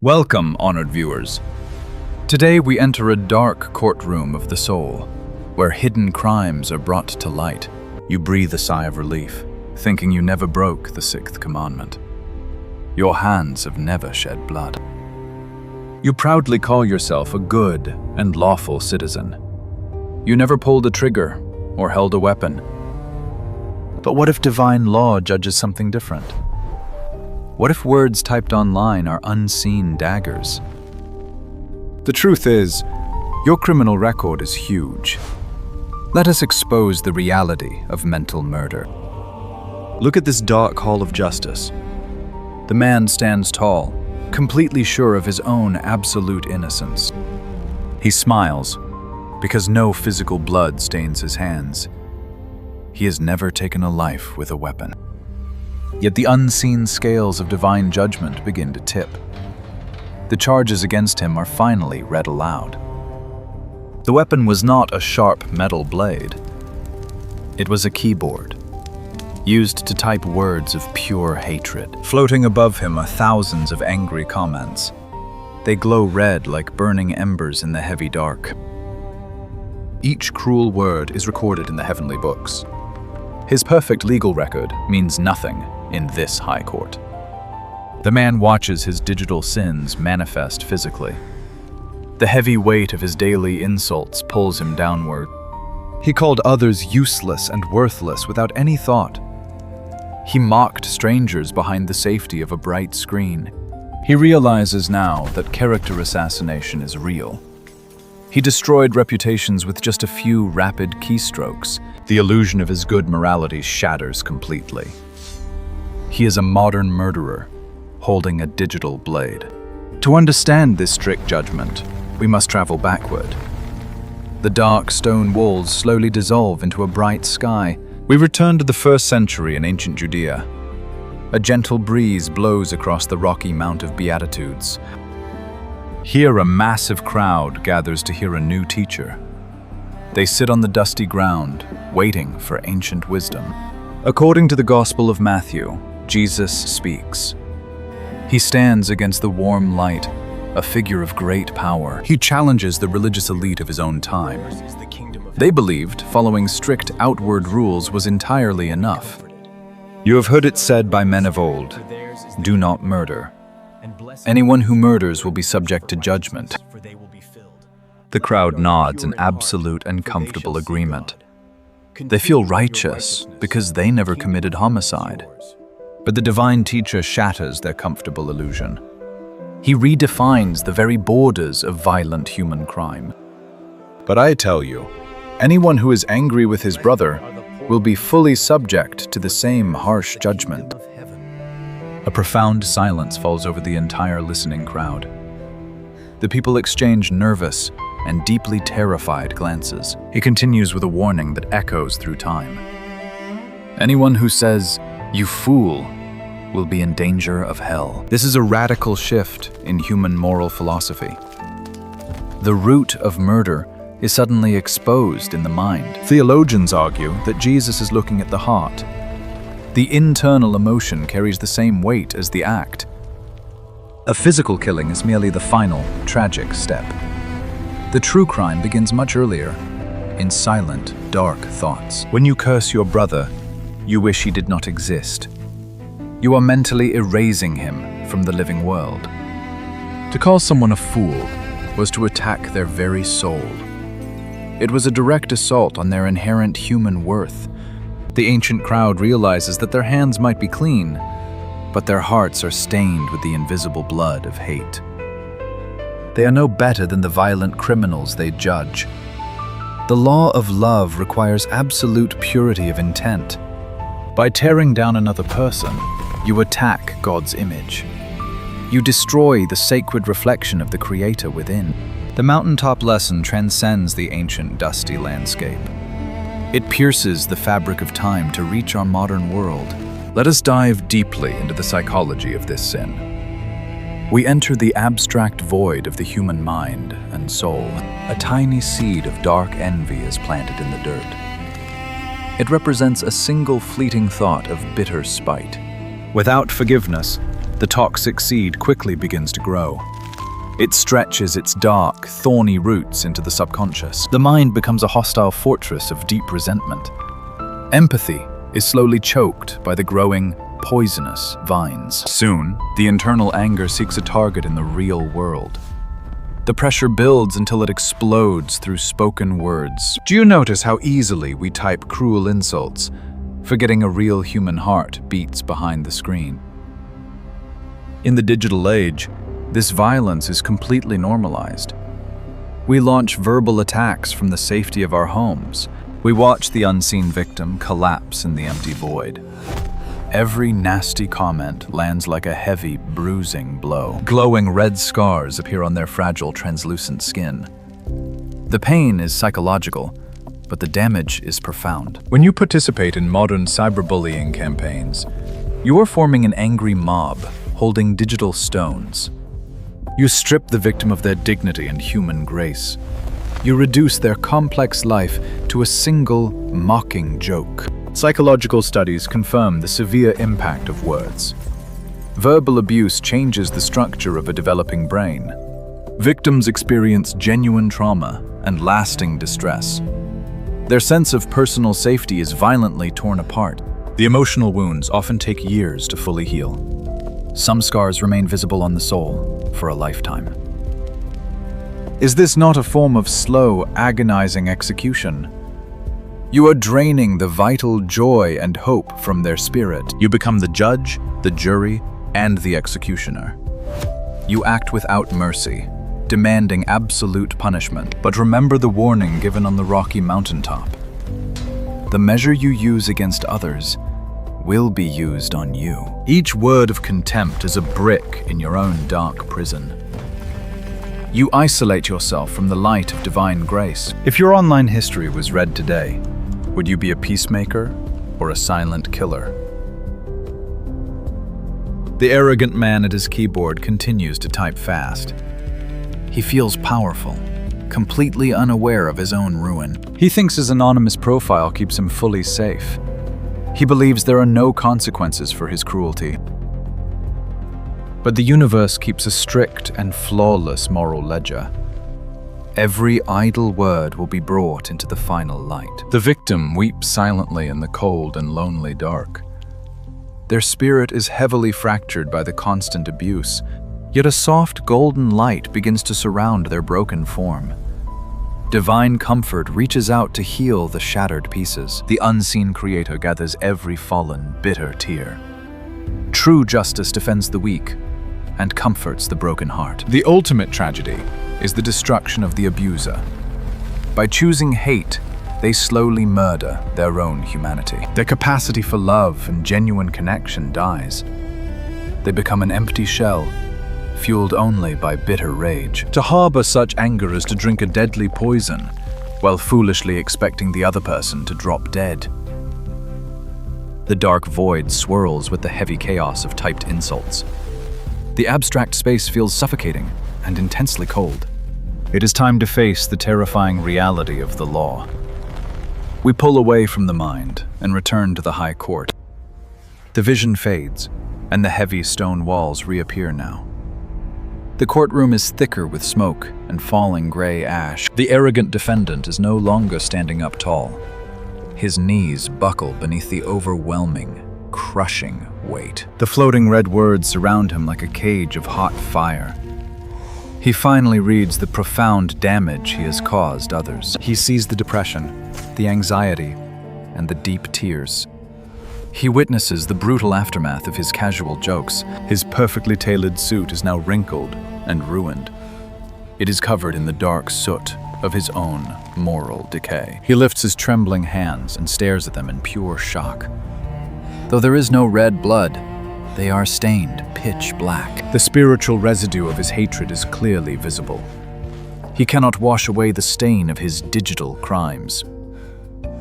Welcome, honored viewers. Today we enter a dark courtroom of the soul, where hidden crimes are brought to light. You breathe a sigh of relief, thinking you never broke the 6th Commandment. Your hands have never shed blood. You proudly call yourself a good and lawful citizen. You never pulled a trigger or held a weapon. But what if divine law judges something different? What if words typed online are unseen daggers? The truth is, your criminal record is huge. Let us expose the reality of mental murder. Look at this dark hall of justice. The man stands tall, completely sure of his own absolute innocence. He smiles, because no physical blood stains his hands. He has never taken a life with a weapon. Yet the unseen scales of divine judgment begin to tip. The charges against him are finally read aloud. The weapon was not a sharp metal blade. It was a keyboard, used to type words of pure hatred. Floating above him are thousands of angry comments. They glow red like burning embers in the heavy dark. Each cruel word is recorded in the heavenly books. His perfect legal record means nothing in this high court. The man watches his digital sins manifest physically. The heavy weight of his daily insults pulls him downward. He called others useless and worthless without any thought. He mocked strangers behind the safety of a bright screen. He realizes now that character assassination is real. He destroyed reputations with just a few rapid keystrokes. The illusion of his good morality shatters completely. He is a modern murderer, holding a digital blade. To understand this strict judgment, we must travel backward. The dark stone walls slowly dissolve into a bright sky. We return to the 1st century in ancient Judea. A gentle breeze blows across the rocky Mount of Beatitudes. Here a massive crowd gathers to hear a new teacher. They sit on the dusty ground, waiting for ancient wisdom. According to the Gospel of Matthew, Jesus speaks. He stands against the warm light, a figure of great power. He challenges the religious elite of his own time. They believed following strict outward rules was entirely enough. You have heard it said by men of old, "Do not murder. Anyone who murders will be subject to judgment." The crowd nods in absolute and comfortable agreement. They feel righteous because they never committed homicide. But the divine teacher shatters their comfortable illusion. He redefines the very borders of violent human crime. But I tell you, anyone who is angry with his brother will be fully subject to the same harsh judgment. A profound silence falls over the entire listening crowd. The people exchange nervous and deeply terrified glances. He continues with a warning that echoes through time. Anyone who says, "You fool," will be in danger of hell. This is a radical shift in human moral philosophy. The root of murder is suddenly exposed in the mind. Theologians argue that Jesus is looking at the heart. The internal emotion carries the same weight as the act. A physical killing is merely the final, tragic step. The true crime begins much earlier, in silent, dark thoughts. When you curse your brother, you wish he did not exist. You are mentally erasing him from the living world. To call someone a fool was to attack their very soul. It was a direct assault on their inherent human worth. The ancient crowd realizes that their hands might be clean, but their hearts are stained with the invisible blood of hate. They are no better than the violent criminals they judge. The law of love requires absolute purity of intent. By tearing down another person, you attack God's image. You destroy the sacred reflection of the Creator within. The mountaintop lesson transcends the ancient dusty landscape. It pierces the fabric of time to reach our modern world. Let us dive deeply into the psychology of this sin. We enter the abstract void of the human mind and soul. A tiny seed of dark envy is planted in the dirt. It represents a single fleeting thought of bitter spite. Without forgiveness, The toxic seed quickly begins to grow. It stretches its dark, thorny roots into the subconscious. The mind becomes a hostile fortress of deep resentment. Empathy is slowly choked by the growing, poisonous vines. Soon, the internal anger seeks a target in the real world. The pressure builds until it explodes through spoken words. Do you notice how easily we type cruel insults, forgetting a real human heart beats behind the screen? In the digital age, this violence is completely normalized. We launch verbal attacks from the safety of our homes. We watch the unseen victim collapse in the empty void. Every nasty comment lands like a heavy, bruising blow. Glowing red scars appear on their fragile, translucent skin. The pain is psychological, but the damage is profound. When you participate in modern cyberbullying campaigns, you are forming an angry mob holding digital stones. You strip the victim of their dignity and human grace. You reduce their complex life to a single, mocking joke. Psychological studies confirm the severe impact of words. Verbal abuse changes the structure of a developing brain. Victims experience genuine trauma and lasting distress. Their sense of personal safety is violently torn apart. The emotional wounds often take years to fully heal. Some scars remain visible on the soul for a lifetime. Is this not a form of slow, agonizing execution? You are draining the vital joy and hope from their spirit. You become the judge, the jury, and the executioner. You act without mercy, demanding absolute punishment. But remember the warning given on the rocky mountaintop. The measure you use against others will be used on you. Each word of contempt is a brick in your own dark prison. You isolate yourself from the light of divine grace. If your online history was read today, would you be a peacemaker or a silent killer? The arrogant man at his keyboard continues to type fast. He feels powerful, completely unaware of his own ruin. He thinks his anonymous profile keeps him fully safe. He believes there are no consequences for his cruelty. But the universe keeps a strict and flawless moral ledger. Every idle word will be brought into the final light. The victim weeps silently in the cold and lonely dark. Their spirit is heavily fractured by the constant abuse, yet a soft golden light begins to surround their broken form. Divine comfort reaches out to heal the shattered pieces. The unseen creator gathers every fallen, bitter tear. True justice defends the weak and comforts the broken heart. The ultimate tragedy is the destruction of the abuser. By choosing hate, they slowly murder their own humanity. Their capacity for love and genuine connection dies. They become an empty shell, fueled only by bitter rage. To harbor such anger is to drink a deadly poison, while foolishly expecting the other person to drop dead. The dark void swirls with the heavy chaos of typed insults. The abstract space feels suffocating and intensely cold. It is time to face the terrifying reality of the law. We pull away from the mind and return to the high court. The vision fades, and the heavy stone walls reappear now. The courtroom is thicker with smoke and falling gray ash. The arrogant defendant is no longer standing up tall. His knees buckle beneath the overwhelming, crushing weight. The floating red words surround him like a cage of hot fire. He finally reads the profound damage he has caused others. He sees the depression, the anxiety, and the deep tears. He witnesses the brutal aftermath of his casual jokes. His perfectly tailored suit is now wrinkled and ruined. It is covered in the dark soot of his own moral decay. He lifts his trembling hands and stares at them in pure shock. Though there is no red blood, they are stained pitch black. The spiritual residue of his hatred is clearly visible. He cannot wash away the stain of his digital crimes.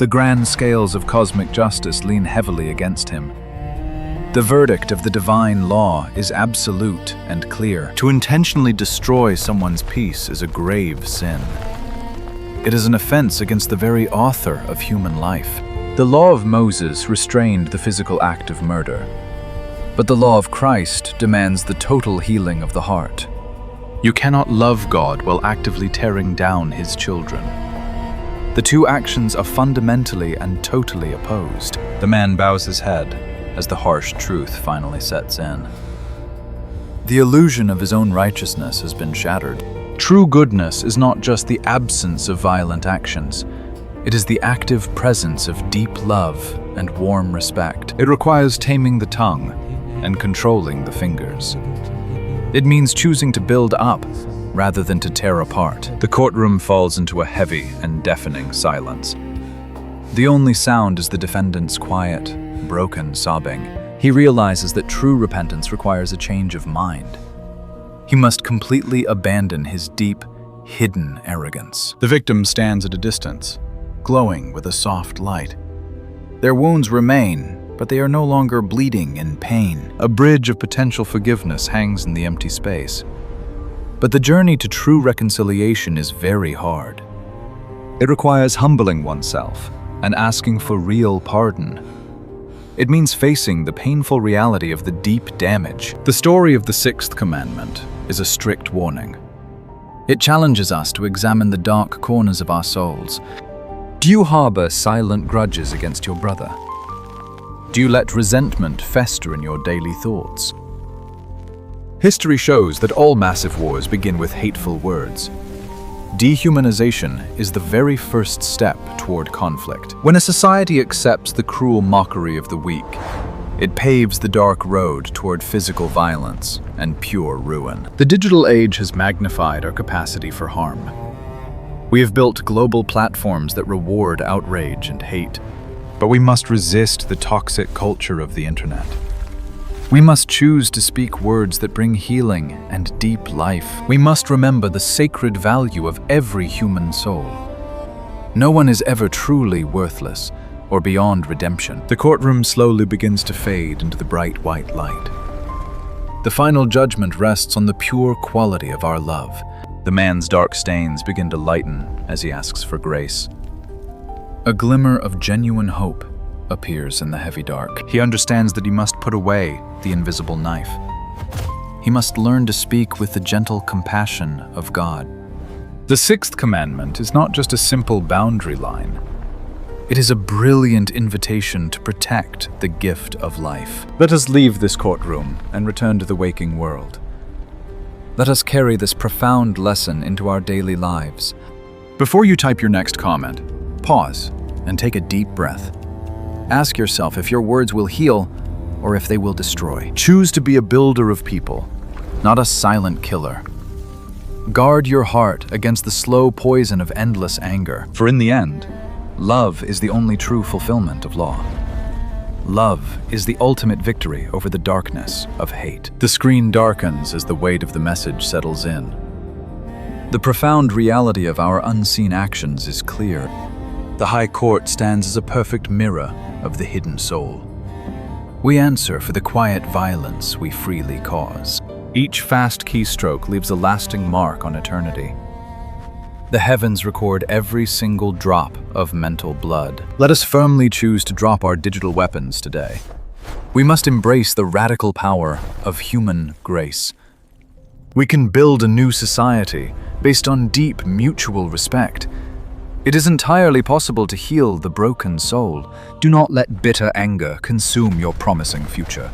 The grand scales of cosmic justice lean heavily against him. The verdict of the divine law is absolute and clear. To intentionally destroy someone's peace is a grave sin. It is an offense against the very author of human life. The law of Moses restrained the physical act of murder, But the law of Christ demands the total healing of the heart. You cannot love God while actively tearing down His children. The two actions are fundamentally and totally opposed. The man bows his head as the harsh truth finally sets in. The illusion of his own righteousness has been shattered. True goodness is not just the absence of violent actions. It is the active presence of deep love and warm respect. It requires taming the tongue and controlling the fingers. It means choosing to build up rather than to tear apart. The courtroom falls into a heavy and deafening silence. The only sound is the defendant's quiet, broken sobbing. He realizes that true repentance requires a change of mind. He must completely abandon his deep, hidden arrogance. The victim stands at a distance, glowing with a soft light. Their wounds remain, but they are no longer bleeding in pain. A bridge of potential forgiveness hangs in the empty space. But the journey to true reconciliation is very hard. It requires humbling oneself and asking for real pardon. It means facing the painful reality of the deep damage. The story of the 6th Commandment is a strict warning. It challenges us to examine the dark corners of our souls. Do you harbor silent grudges against your brother? Do you let resentment fester in your daily thoughts? History shows that all massive wars begin with hateful words. Dehumanization is the very first step toward conflict. When a society accepts the cruel mockery of the weak, it paves the dark road toward physical violence and pure ruin. The digital age has magnified our capacity for harm. We have built global platforms that reward outrage and hate, but we must resist the toxic culture of the internet. We must choose to speak words that bring healing and deep life. We must remember the sacred value of every human soul. No one is ever truly worthless or beyond redemption. The courtroom slowly begins to fade into the bright white light. The final judgment rests on the pure quality of our love. The man's dark stains begin to lighten as he asks for grace. A glimmer of genuine hope appears in the heavy dark. He understands that he must put away the invisible knife. He must learn to speak with the gentle compassion of God. The 6th Commandment is not just a simple boundary line. It is a brilliant invitation to protect the gift of life. Let us leave this courtroom and return to the waking world. Let us carry this profound lesson into our daily lives. Before you type your next comment, pause and take a deep breath. Ask yourself if your words will heal or if they will destroy. Choose to be a builder of people, not a silent killer. Guard your heart against the slow poison of endless anger, for in the end, love is the only true fulfillment of law. Love is the ultimate victory over the darkness of hate. The screen darkens as the weight of the message settles in. The profound reality of our unseen actions is clear. The High Court stands as a perfect mirror of the hidden soul. We answer for the quiet violence we freely cause. Each fast keystroke leaves a lasting mark on eternity. The heavens record every single drop of mental blood. Let us firmly choose to drop our digital weapons today. We must embrace the radical power of human grace. We can build a new society based on deep mutual respect. It is entirely possible to heal the broken soul. Do not let bitter anger consume your promising future.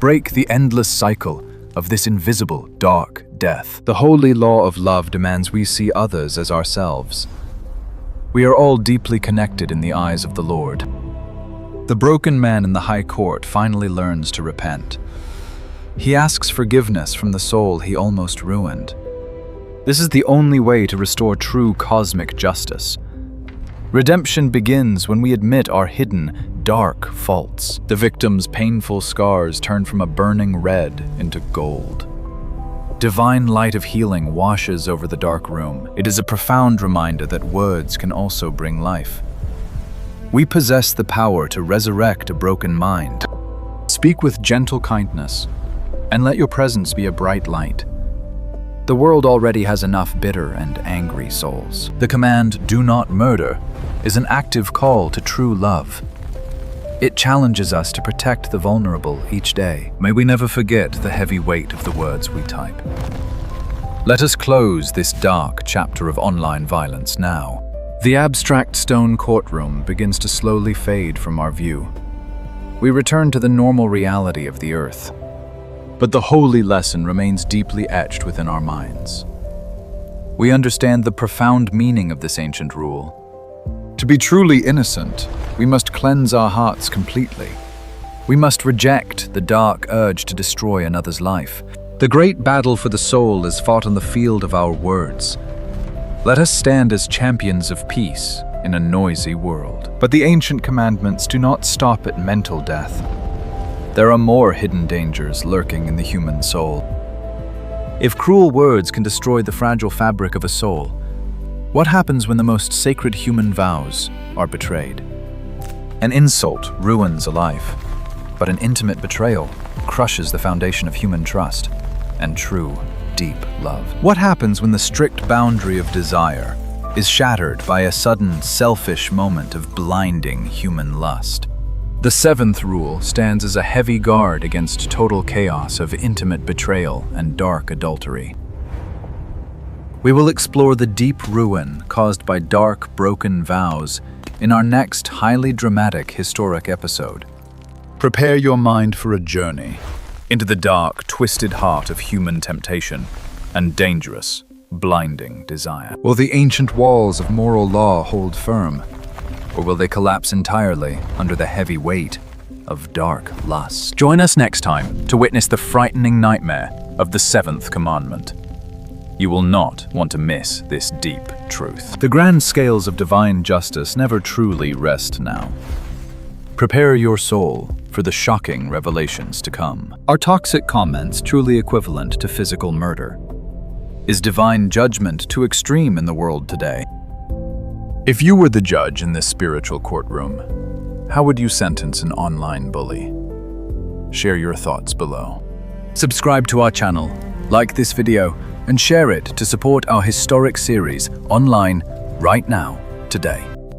Break the endless cycle of this invisible, dark death. The holy law of love demands we see others as ourselves. We are all deeply connected in the eyes of the Lord. The broken man in the High Court finally learns to repent. He asks forgiveness from the soul he almost ruined. This is the only way to restore true cosmic justice. Redemption begins when we admit our hidden, dark faults. The victim's painful scars turn from a burning red into gold. Divine light of healing washes over the dark room. It is a profound reminder that words can also bring life. We possess the power to resurrect a broken mind. Speak with gentle kindness, and let your presence be a bright light. The world already has enough bitter and angry souls. The command, "Do not murder," is an active call to true love. It challenges us to protect the vulnerable each day. May we never forget the heavy weight of the words we type. Let us close this dark chapter of online violence now. The abstract stone courtroom begins to slowly fade from our view. We return to the normal reality of the earth. But the holy lesson remains deeply etched within our minds. We understand the profound meaning of this ancient rule. To be truly innocent, we must cleanse our hearts completely. We must reject the dark urge to destroy another's life. The great battle for the soul is fought on the field of our words. Let us stand as champions of peace in a noisy world. But the ancient commandments do not stop at mental death. There are more hidden dangers lurking in the human soul. If cruel words can destroy the fragile fabric of a soul, what happens when the most sacred human vows are betrayed? An insult ruins a life, but an intimate betrayal crushes the foundation of human trust and true, deep love. What happens when the strict boundary of desire is shattered by a sudden, selfish moment of blinding human lust? The seventh rule stands as a heavy guard against total chaos of intimate betrayal and dark adultery. We will explore the deep ruin caused by dark, broken vows in our next highly dramatic historic episode. Prepare your mind for a journey into the dark, twisted heart of human temptation and dangerous, blinding desire. Will the ancient walls of moral law hold firm, or will they collapse entirely under the heavy weight of dark lust? Join us next time to witness the frightening nightmare of the 7th Commandment. You will not want to miss this deep truth. The grand scales of divine justice never truly rest now. Prepare your soul for the shocking revelations to come. Are toxic comments truly equivalent to physical murder? Is divine judgment too extreme in the world today? If you were the judge in this spiritual courtroom, how would you sentence an online bully? Share your thoughts below. Subscribe to our channel, like this video, and share it to support our historic series online right now, today.